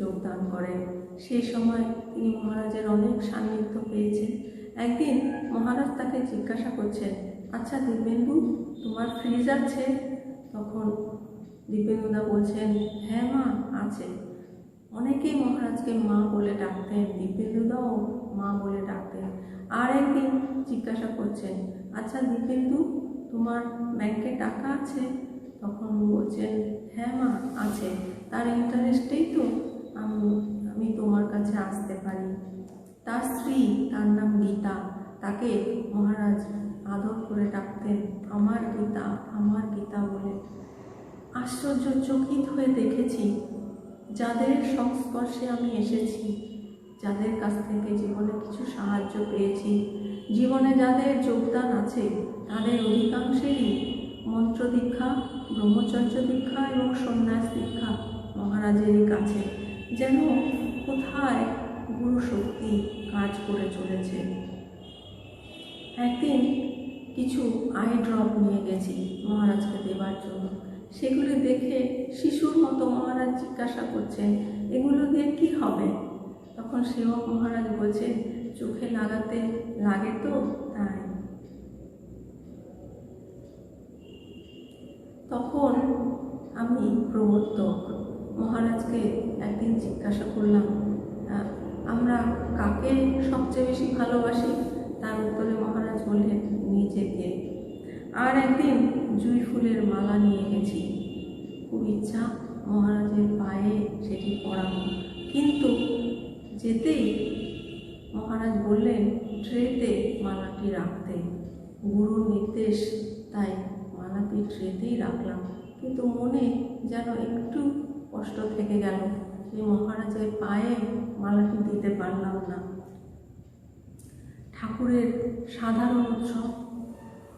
যোগদান করেন। সেই সময় তিনি মহারাজের অনেক সান্নিধ্য পেয়েছেন। একদিন মহারাজ তাকে জিজ্ঞাসা করছেন, আচ্ছা দিব্যেন্দু, তোমার ফ্রিজ আছে? তখন দিব্যেন্দুদা বলছেন, হ্যাঁ মা, আছে। অনেকেই মহারাজকে মা বলে ডাকতেন, দিব্যেন্দুদাও মা বলে ডাকতেন। আর একদিন জিজ্ঞাসা করছেন, আচ্ছা দিব্যেন্দু, তোমার ব্যাংকে টাকা আছে? তখন বলছেন, হ্যাঁ মা, আছে। তার ইন্টারেস্টেই তো আমি তোমার কাছে আসতে পারি। তার স্ত্রী, তার নাম গীতা, তাকে মহারাজ আদর করে ডাকতেন আমার গীতা, আমার গীতা বলে। আশ্চর্যচকিত হয়ে দেখেছি, যাদের সংস্পর্শে আমি এসেছি, যাদের কাছ থেকে জীবনে কিছু সাহায্য পেয়েছি, জীবনে যাদের যোগদান আছে, তাদের অধিকাংশেরই মন্ত্র দীক্ষা, ব্রহ্মচর্য দীক্ষা এবং সন্ন্যাস দীক্ষা মহারাজেরই কাছে। যেন কোথায় গুরু শক্তি কাজ করে চলেছে। একদিন কিছু আই ড্রপ নিয়ে গেছি মহারাজকে দেবার জন্য। সেগুলি দেখে শিশুর মতো মহারাজ জিজ্ঞাসা করছেন, এগুলো দিয়ে কি হবে? তখন সেবক মহারাজ বলছেন, চোখে লাগাতে লাগে তো তাই। তখন আমি প্রবর্তক মহারাজকে একদিন জিজ্ঞাসা করলাম, আমরা কাকে সবচেয়ে বেশি ভালোবাসি? তার উত্তরে মহারাজ বললেন, নিজেকে। আর একদিন জুঁই ফুলের মালা নিয়ে গেছি। খুব ইচ্ছা মহারাজের পায়ে সেটি পরানো, কিন্তু যেতেই মহারাজ বললেন ট্রেতে মালাটি রাখতে। গুরুর নির্দেশ, তাই মালাটি ট্রেতেই রাখলাম। কিন্তু মনে যেন একটু কষ্ট থেকে গেল যে মহারাজের পায়ে মালাটি দিতে পারলাম না। ঠাকুরের সাধারণ উৎসব,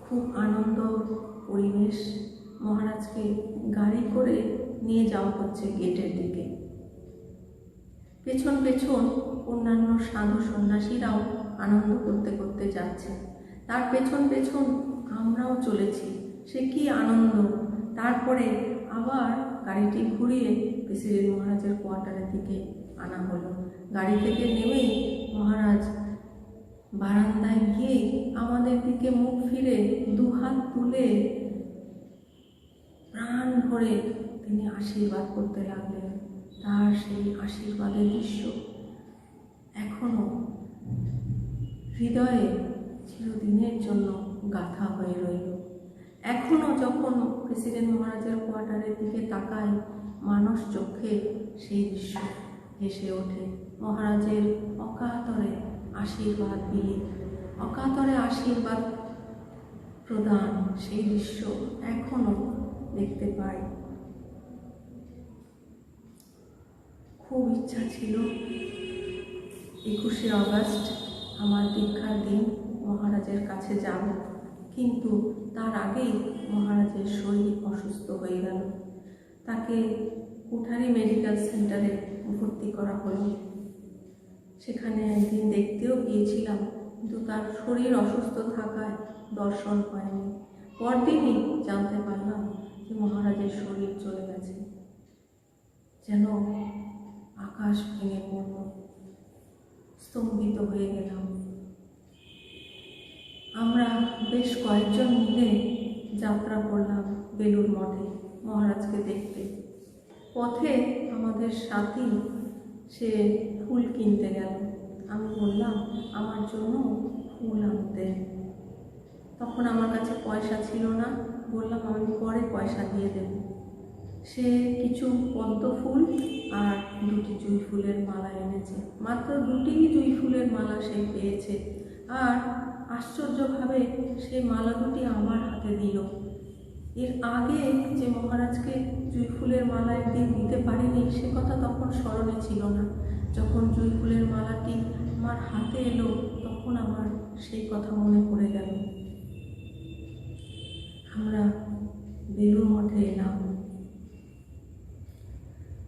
খুব আনন্দ পরিবেশ। মহারাজকে গাড়ি করে নিয়ে যাওয়া হচ্ছে গেটের দিকে। পেছন পেছন অন্যান্য সাধু সন্ন্যাসীরাও আনন্দ করতে করতে যাচ্ছে। তার পেছন পেছন আমরাও চলেছি। সে কি আনন্দ! তারপরে আবার গাড়িটি ঘুরিয়ে প্রেসিডেন্ট মহারাজের কোয়ার্টারের দিকে আনা হলো। গাড়ি থেকে নেমেই মহারাজ বারান্দায় গিয়ে আমাদের দিকে মুখ ফিরে দুহাত তুলে প্রাণ ভরে তিনি আশীর্বাদ করতে লাগলেন। তার সেই আশীর্বাদের দৃশ্য এখনো হৃদয়ে চিরদিনের জন্য গাথা হয়ে রইল। এখনো যখন প্রেসিডেন্ট মহারাজের কোয়ার্টারের দিকে তাকায়, মানস চোখে সেই দৃশ্য ভেসে ওঠে। মহারাজের অকাতরে আশীর্বাদ বিলি, অকাতরে আশীর্বাদ প্রদান, সেই দৃশ্য এখনো দেখতে পাই। খুব ইচ্ছা ছিল 21শে অগাস্ট আমার দীক্ষার দিন মহারাজের কাছে যাব, কিন্তু তার আগেই মহারাজের শরীর অসুস্থ হয়ে গেল। তাকে কুঠারি মেডিকেল সেন্টারে ভর্তি করা হলো। সেখানে একদিন দেখতেও গিয়েছিলাম, কিন্তু তার শরীর অসুস্থ থাকায় দর্শন হয়নি। পরদিনই জানতে পারলাম যে মহারাজের শরীর চলে গেছে। যেন আকাশ ভেঙে পড়ল, স্তম্ভিত হয়ে গেলাম। আমরা বেশ কয়েকজন মিলে যাত্রা করলাম বেলুড় মঠে মহারাজকে দেখতে। পথে আমাদের সাথী সে ফুল কিনতে গেল। আমি বললাম আমার জন্য ফুল আনতে। তখন আমার কাছে পয়সা ছিল না, বললাম আমি পরে পয়সা দিয়ে দেব। সে কিছু পদ্ম ফুল আর 2টি জুঁই ফুলের মালা এনেছে। মাত্র 2টি জুঁই ফুলের মালা সে পেয়েছে, আর আশ্চর্যভাবে সেই মালা 2টি আমার হাতে দিল। এর আগে যে মহারাজকে জুঁই ফুলের মালা একদিন দিতে পারিনি সে কথা তখন স্মরণে ছিল না। যখন জুঁই ফুলের মালাটি আমার হাতে এলো তখন আমার সেই কথা মনে পড়ে গেল। আমরা বেলুড় মঠে এলাম।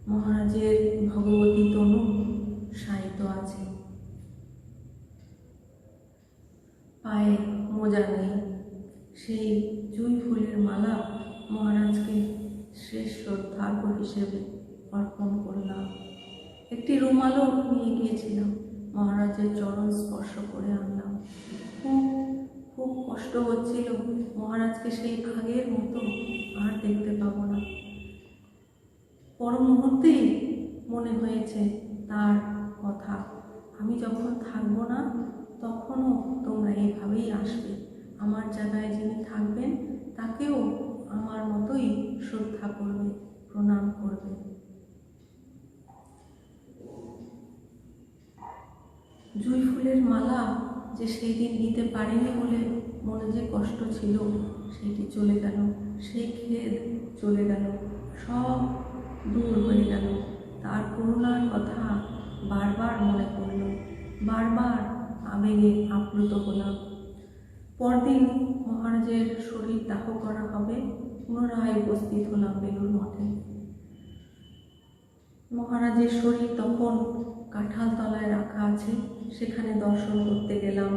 মহারাজের ভগবতী তনু শায়িত আছে, পায়ে মোজা নেই। সেই জুঁই ফুলের মালা মহারাজকে শেষ শ্রদ্ধার্ঘ্য হিসেবে অর্পণ করলাম। একটি রুমালও নিয়ে গিয়েছিলাম, মহারাজের চরণ স্পর্শ করে আনলাম। খুব খুব কষ্ট হচ্ছিল, মহারাজকে সেই আগের মতো আর দেখতে পাবো না। পর মুহূর্তেই মনে হয়েছে তার কথা, আমি যখন থাকবো না তখনও তোমরা এইভাবেই আসবে। আমার জায়গায় যিনি থাকবেন তাকেও আমার মতোই শ্রদ্ধা করবে, প্রণাম করবে। জুঁই ফুলের মালা যে সেই দিন নিতে পারিনি বলে মনে যে কষ্ট ছিল সেটি চলে গেল, সেই খেদ চলে গেল, সব দূর হয়ে গেল। তার করুণার কথা বারবার মনে পড়ল, বারবার আবেগে আপ্লুত হলাম। পরদিন মহারাজের শরীর দাহ করা হবে, পুনরায় উপস্থিত হলাম বেলুড় মঠে। মহারাজের শরীর তখন কাঁঠাল তলায় রাখা আছে, সেখানে দর্শন করতে গেলাম।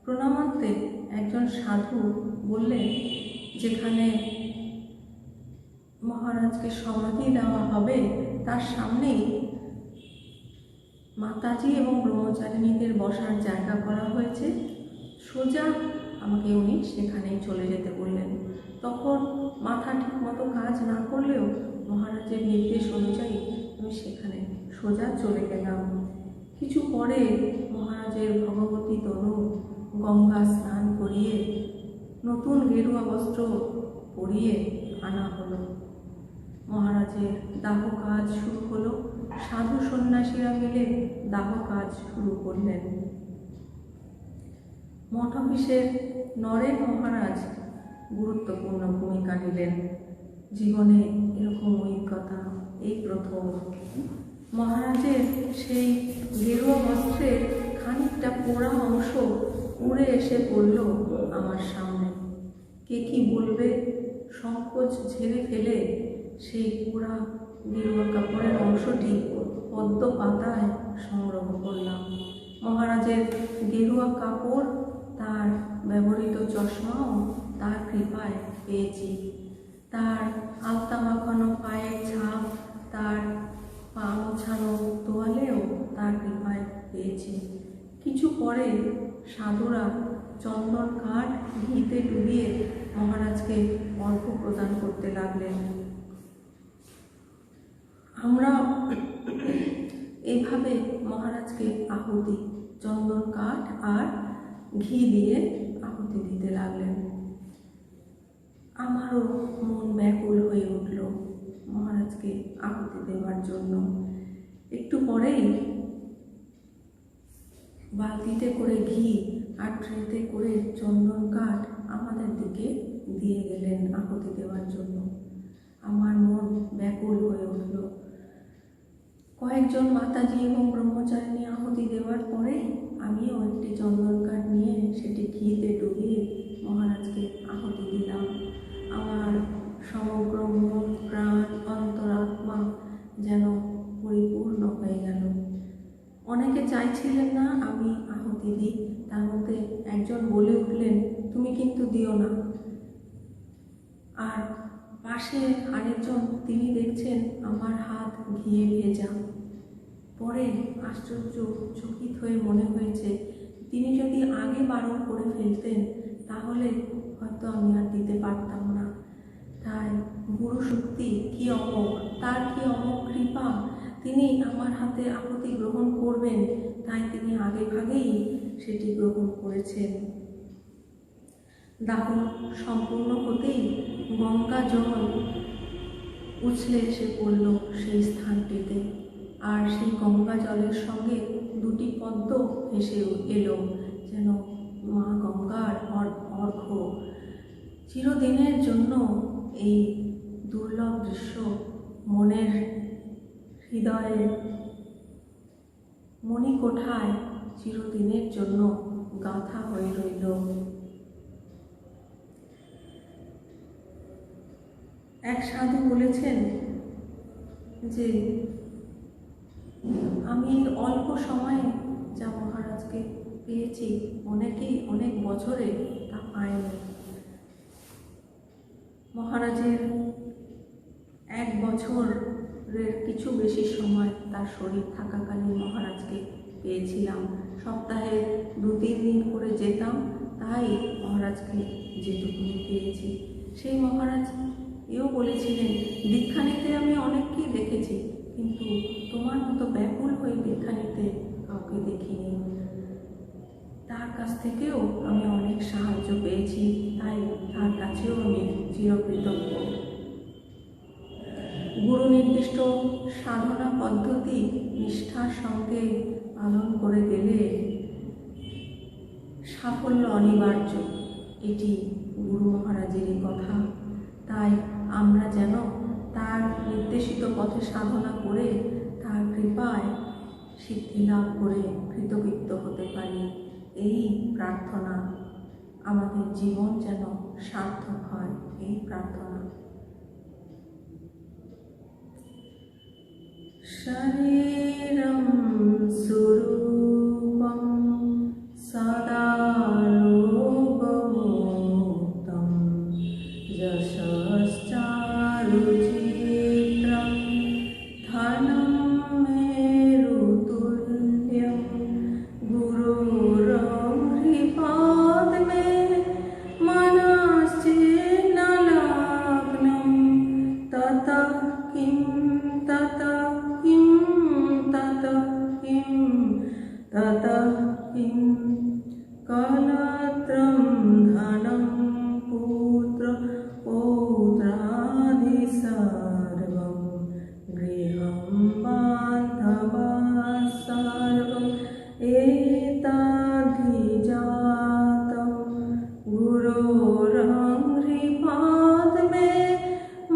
প্রণামান্তে একজন সাধু বললেন যেখানে মহারাজকে সমাধি দেওয়া হবে তার সামনেই মাতাজি এবং ব্রহ্মচারিণীদের বসার জায়গা করা হয়েছে, সোজা আমাকে উনি সেখানেই চলে যেতে বললেন। তখন মাথা ঠিক মতো কাজ না করলেও মহারাজের নির্দেশ অনুযায়ী আমি সেখানে সোজা চলে গেলাম। কিছু পরে মহারাজের ভগবতী তনু গঙ্গা স্নান করিয়ে নতুন গেরুয়া বস্ত্র পরিয়ে আনা হলো। মহারাজের দাহ কাজ শুরু হলো। সাধু সন্ন্যাসীরা মিলে দাহ কাজ শুরু করলেন। মঠ অফিসের নরেন মহারাজ গুরুত্বপূর্ণ ভূমিকা নিলেন। জীবনে এরকম অভিজ্ঞতা এই প্রথম। মহারাজের সেই গেরুয়া বস্ত্রের খানিকটা পোড়া অংশ উড়ে এসে পড়ল আমার সামনে। কে কি বলবে সংকোচ ঝেড়ে ফেলে সেই পোড়া গেরুয়া কাপড়ের অংশটি পদ্ম পাতায় সংগ্রহ করলাম। মহারাজের গেরুয়া কাপড়, তার ব্যবহৃত চশমাও তার কৃপায় পেয়েছি। তার আলতা মাখানো পায়ের ছাপ, তার পা মোছানো তোয়ালেও তার কৃপায় পেয়েছি। কিছু পরে সাধুরা চন্দন কাঠ ঘিতে ডুবিয়ে মহারাজকে অর্ঘ্য প্রদান করতে লাগলেন। আমরা এইভাবে মহারাজকে আহুতি, চন্দন কাঠ আর ঘি দিয়ে আহুতি দিতে লাগলেন। আমারও মন ব্যাকুল হয়ে উঠল মহারাজকে আহুতি দেওয়ার জন্য। একটু পরেই বালতিতে করে ঘি আর ট্রেতে করে চন্দন কাঠ আমাদের দিকে দিয়ে গেলেন আহুতি দেওয়ার জন্য। আমার মন ব্যাকুল হয়ে উঠল। কয়েকজন মাতাজি এবং ব্রহ্মচারিণী আহুতি দেওয়ার পরে আমিও একটি চন্দন কাঠ নিয়ে সেটি ঘিতে ডুবিয়ে মহারাজকে আহুতি দিলাম। আমার সমগ্র মন, প্রাণ, অন্তরাত্মা যেন পরিপূর্ণ হয়ে গেল। অনেকে চাইছিলেন না আমি আহুতি দিই, তার মধ্যে একজন বলে উঠলেন, তুমি কিন্তু দিও না। আর পাশে আরেকজন, তিনি দেখছেন আমার হাত ঘিয়ে ভেজা। পরে আশ্চর্য চকিত হয়ে মনে হয়েছে, তিনি যদি আগে বারণ করে ফেলতেন তাহলে হয়তো আমি আর দিতে পারতাম না। তাই গুরু শক্তি কি অমোঘ, তার কি অমোঘ কৃপা, তিনি আমার হাতে আকুতি গ্রহণ করবেন, তাই তিনি আগে ভাগেই সেটি গ্রহণ করেছেন। দাহ সম্পূর্ণ হতেই গঙ্গা জল উছলে এসে পড়ল সেই স্থানটিতে, আর সেই গঙ্গা জলের সঙ্গে দুটি পদ্ম ভেসে এলো, যেন মা গঙ্গার অর্ঘ্য। চিরদিনের জন্য এই দুর্লভ দৃশ্য মনের হৃদয়ে মণিকোঠায় চিরদিনের জন্য গাঁথা হয়ে রইল। এক সাধু বলেছেন যে আমি অল্প সময়ে যা মহারাজকে পেয়েছি, অনেকেই অনেক বছরে তা পায়নি। মহারাজের 1 বছরের কিছু বেশি সময় তার শরীর থাকাকালীন মহারাজকে পেয়েছিলাম। সপ্তাহে 2-3 দিন করে যেতাম, তাই মহারাজকে যেটুকুনি পেয়েছি। সেই মহারাজ এও বলেছিলেন, দীক্ষা নিতে আমি অনেককেই দেখেছি, কিন্তু তোমার মতো ব্যাকুল হয়ে দীক্ষা নিতে কাউকে দেখিনি। তার কাছ থেকেও আমি অনেক সাহায্য পেয়েছি, তাই তার কাছেও আমি চিরকৃতজ্ঞ। গুরু নির্দিষ্ট সাধনা পদ্ধতি নিষ্ঠার সঙ্গে পালন করে গেলে সাফল্য অনিবার্য, এটি গুরু মহারাজেরই কথা। তাই আমরা যেন তার নির্দেশিত পথে সাধনা করে তার কৃপায় সিদ্ধি লাভ করে কৃতকৃত্য হতে পারি, এই প্রার্থনা। আমাদের জীবন যেন সার্থক হয়, এই প্রার্থনা। শরীরম স্বরূপম সদালোকমুক্তম যশশ্চারুচিত্রম ধনম মেরুতুল্যম গুরুরং হৃপাদ্মে মনশ্চেন্ন লগ্নম ততঃ কিং ততঃ কিং ততঃ কিং ততঃ কিং কলত্রম ধনম পুত্র পৌত্রাদি সর্বম গৃহম বান্ধবা সর্বম এতদ্ধিজাতম গুরোরং হৃপাদ্মে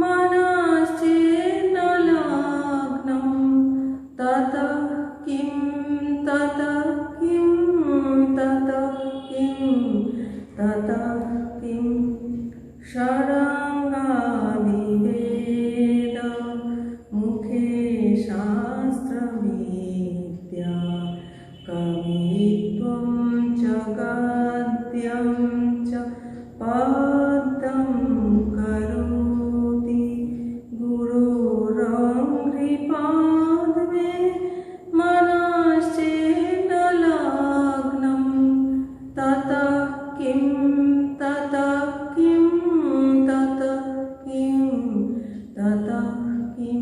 মনশ্চেন্ন লগ্নম ততঃ কিং ততঃ কিং ততঃ কিং ততঃ কিং ষড়ঙ্গাদিবেদ মুখে শাস্ত্রবিদ্যা কবিত্বম চ গদ্যম চ পদ্যম করোতি গুরোরং হৃপাদ্মে মনশ্চেন্ন লগ্নম ততঃ কিং ততঃ কিং ততঃ কিং ততঃ কিং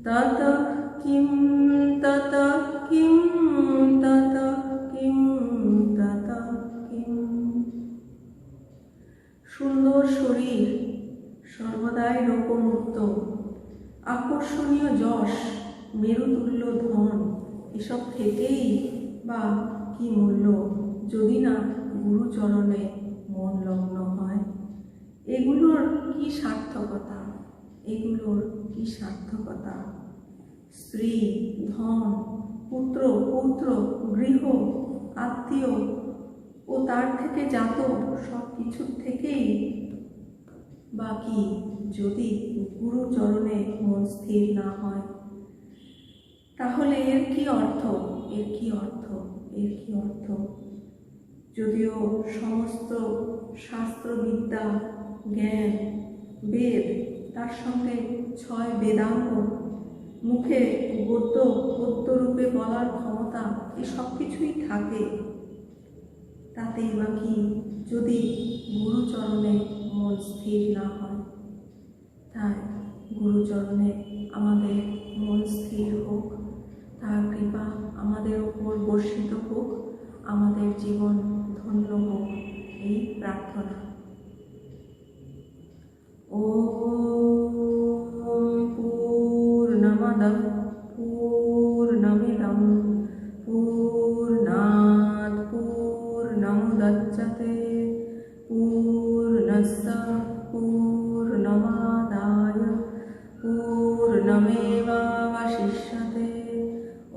ততঃ কিং ততঃ কিং ততঃ কিং ততঃ কিং। সুন্দর শরীর, সর্বদাই রোগমুক্ত, আকর্ষণীয় যশ, মেরুতুল্য ধন, এসব থেকেই বা কি মূল্য যদি না গুরুচরণে মন লগ্ন হয়? এগুলোর কি সার্থকতা, এগুলোর কি সার্থকতা? স্ত্রী, ধন, পুত্র পৌত্র, গৃহ, আত্মীয় ও তার থেকে জাত সব কিছুর থেকেই বাকি যদি গুরুচরণে মন স্থির না হয়, তাহলে এর কি অর্থ? এর কি অর্থ? এর কি অর্থ? যদিও সমস্ত শাস্ত্রবিদ্যা, জ্ঞান বেদ, তার সঙ্গে 6 বেদাঙ্গ, মুখে গদ্য রূপে বলার ক্ষমতা, এই সব কিছুই থাকে। তাতেই বা কি যদি গুরুচরণে মন স্থির না হয়। তাই গুরুচরণে আমাদের মন স্থির হোক, তার কৃপা আমাদের উপর বর্ষিত হোক, আমাদের জীবন ধন্য হোক, এই প্রার্থনা। ওম পূর্ণমদঃ পূর্ণমিদং পূর্ণাৎ পূর্ণমুদচ্যতে পূর্ণস্য পূর্ণমাদায় পূর্ণমেবাবশিষ্যতে।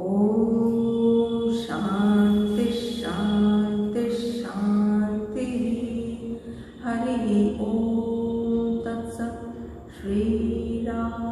ওম শান্তি শান্তি শান্তি। হরি ওম তৎসৎ। শ্রীরাম